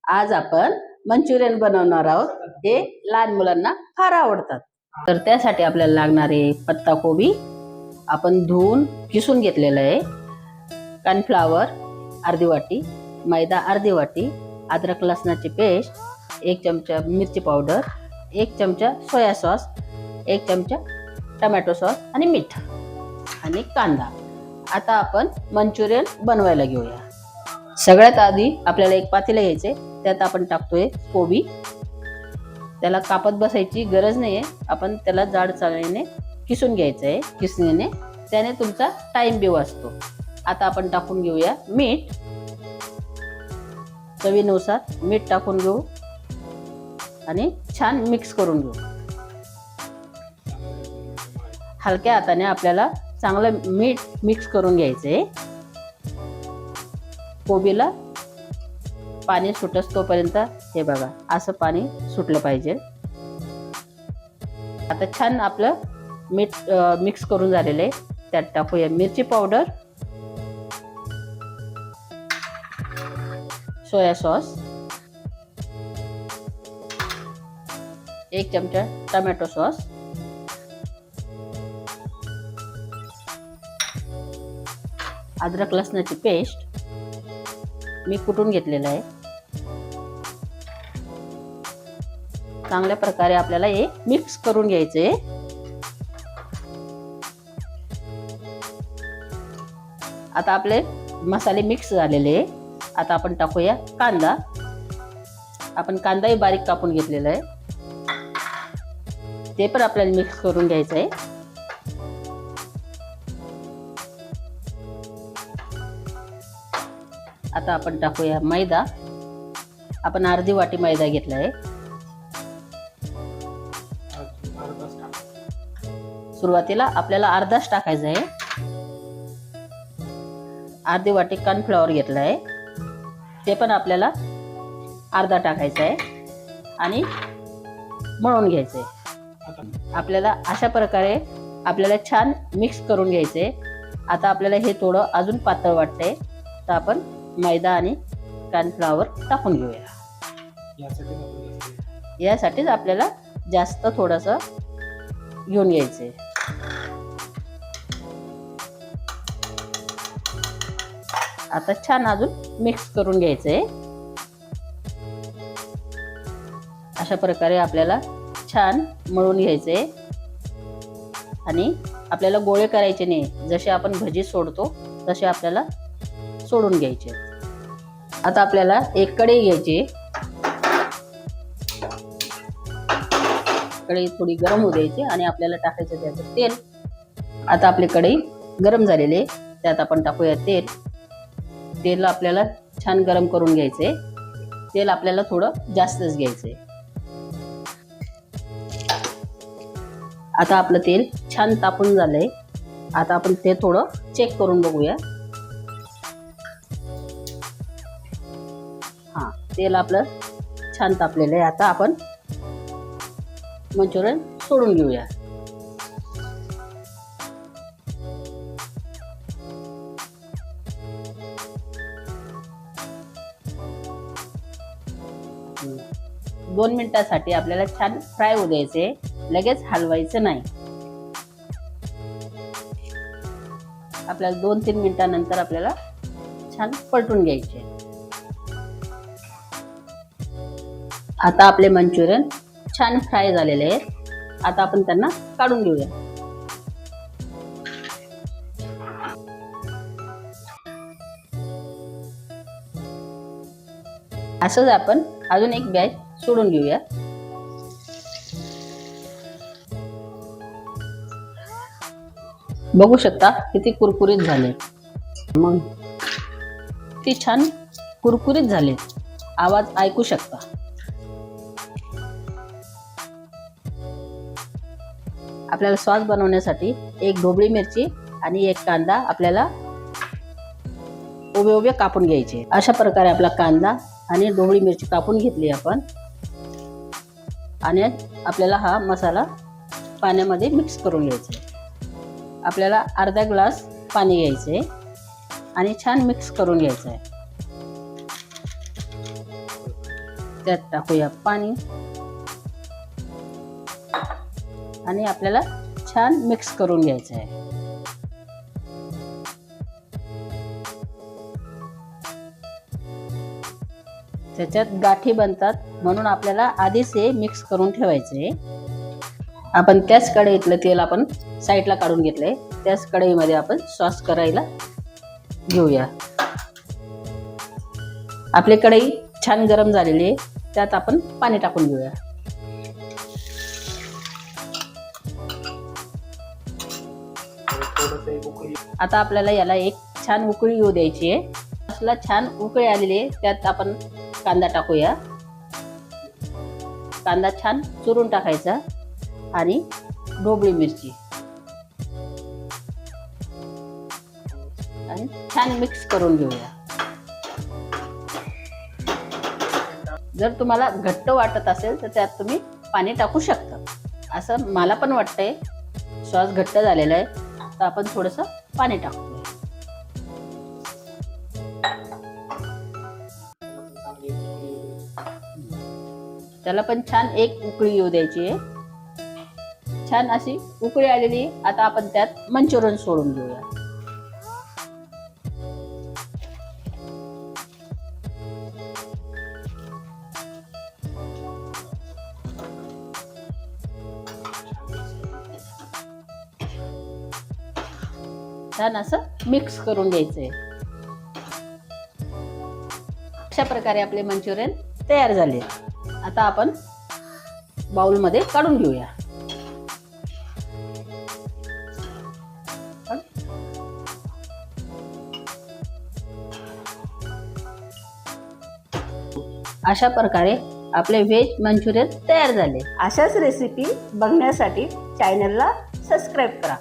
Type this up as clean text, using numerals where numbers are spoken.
आज आपण मंचुरियन बनवणार आहोत. हे लहान मुलांना फार आवडतात. तर त्यासाठी आपल्याला लागणारे पत्ताकोबी आपण धुवून किसून घेतलेलं आहे, कॉर्नफ्लॉवर अर्धी वाटी, मैदा अर्धी वाटी, अद्रक लसणाची पेस्ट, 1 चमचा मिरची पावडर, 1 चमचा सोया सॉस, 1 चमचा टोमॅटो सॉस आणि मीठ आणि कांदा. आता आपण मंचुरियन बनवायला घेऊया. सगळ्यात आधी आपल्याला एक पातेलं घ्यायचे, त्यात आपण टाकतोय कोबी. त्याला कापत बसायची गरज नाहीये, आपण त्याला जाड चाळणीने किसून घ्यायचं आहे. किसणीने त्याने तुमचा टाइम बी वाचतो. आता आपण टाकून घेऊया मीठ. चवीनुसार मीठ टाकून घेऊ आणि छान मिक्स करून घेऊ. हलक्या हाताने आपल्याला चांगलं मीठ मिक्स करून घ्यायचंय. कोबीला पाणी सुटस तोपर्यंत हे बघा, असं पाणी सुटलं पाहिजे. आता छान आपलं मीठ मिक्स करून झालेलं आहे. त्यात टाकूया मिरची पावडर, सोया सॉस, 1 चमचा टोमॅटो सॉस, अद्रक लसणाची पेस्ट मी कुटून घेतलेलं आहे. चांगल्या प्रकारे आपल्याला हे मिक्स करून घ्यायचे. आता आपले मसाले मिक्स झालेले. आता आपण टाकूया कांदा. आपण कांदाही बारीक कापून घेतलेला आहे, ते पण आपल्याला मिक्स करून घ्यायचं आहे. आता आपण टाकूया मैदा. आपण अर्धी वाटी मैदा घेतला आहे. सुरुवातीला आपल्याला अर्धाच टाकायचा आहे. अर्धी वाटी कॉर्नफ्लॉवर घेतला आहे, ते पण आपल्याला अर्धा टाकायचा आहे आणि मळून घ्यायचं आहे. आपल्याला अशा प्रकारे आपल्याला छान मिक्स करून घ्यायचे. आता आपल्याला हे थोडं अजून पातळ वाटतंय, तर आपण मैदा आणि कॉर्नफ्लॉवर टाकून घेऊया. यासाठीच आपल्याला जास्त थोडंसं घेऊन घ्यायचंय. आता छान अजून मिक्स करून घ्यायचंय. अशा प्रकारे आपल्याला छान मळून घ्यायचंय आणि आपल्याला गोळे करायचे नाही. जसे आपण भजी सोडतो तसे आपल्याला सोडून घ्यायचे. आता आपल्याला एक कढई घ्यायची. कढई थोडी गरम होऊ द्यायची आणि आपल्याला टाकायचं त्याचं तेल. आता आपली कढई गरम झालेली आहे, त्यात आपण टाकूया तेल. तेल आपल्याला छान गरम करून घ्यायचे. तेल आपल्याला थोडं जास्तच घ्यायचंय. आता आपलं तेल छान तापून झालंय. आता आपण ते थोडं चेक करून बघूया. हा, तेल आपलं छान तापलेलं आहे. आता आपण मंचुरियन सोडून घेऊया. दोन मिनिटासाठी आपल्याला छान फ्राय होऊ द्यायचे, लगेच हलवायचं नाही. आपल्याला 2-3 मिनिटानंतर आपल्याला छान पलटून घ्यायचे. आता आपले मंचुरियन छान फ्राय झालेले आहेत. आता आपण त्यांना काढून घेऊया. असंच आपण अजून एक बॅच सोडून घेऊया. बघू शकता किती कुरकुरीत झाले. मग ती छान कुरकुरीत झाले. आवाज ऐकू शकता. आपल्याला सॉस बनवण्यासाठी 1 ढोबळी मिरची आणि 1 कांदा आपल्याला उभे उभे कापून घ्यायचे. अशा प्रकारे आपला कांदा आणि ढोबळी मिरची कापून घेतली आपण आणि आपल्याला हा मसाला पाण्यामध्ये मिक्स करून घ्यायचा. आपल्याला अर्धा ग्लास पाणी घ्यायचे आणि छान मिक्स करून घ्यायचं आहे. त्यात टाकूया पाणी आणि आपल्याला छान मिक्स करून घ्यायचं आहे. त्याच्यात गाठी बनतात म्हणून आपल्याला आधीच हे मिक्स करून ठेवायचे. आपण त्याच कढईतलं तेल आपण साईडला काढून घेतलंय. त्याच कढईमध्ये आपण सॉस करायला घेऊया. आपली कढई छान गरम झालेली आहे. त्यात आपण पाणी टाकून घेऊया. आता आपल्याला याला एक छान उकळी येऊ द्यायची आहे. सॉसला छान उकळी आलेली आहे. त्यात आपण कांदा टाकूया. कांदा छान चुरून टाकायचा आणि ढोबळी मिरची आणि छान मिक्स करून घेऊया. जर तुम्हाला घट्ट वाटत असेल तर त्यात तुम्ही पाणी टाकू शकता. असं मला पण वाटतंय सॉस घट्ट झालेला आहे, तर आपण थोडंसं पाणी टाकूया. त्याला पण छान एक उकळी येऊ द्यायची आहे. छान अशी उकळी आलेली. आता आपण त्यात मंचुरियन सोडून घेऊया. छान असं मिक्स करून घ्यायचंय. अशा प्रकारे आपले मंचुरियन तयार झाले. आता आपण बाउलमध्ये काढून घेऊया. अशा प्रकारे आपले व्हेज मंचुरियन तयार झाले. अशाच रेसिपी बघण्यासाठी चॅनलला सबस्क्राईब करा.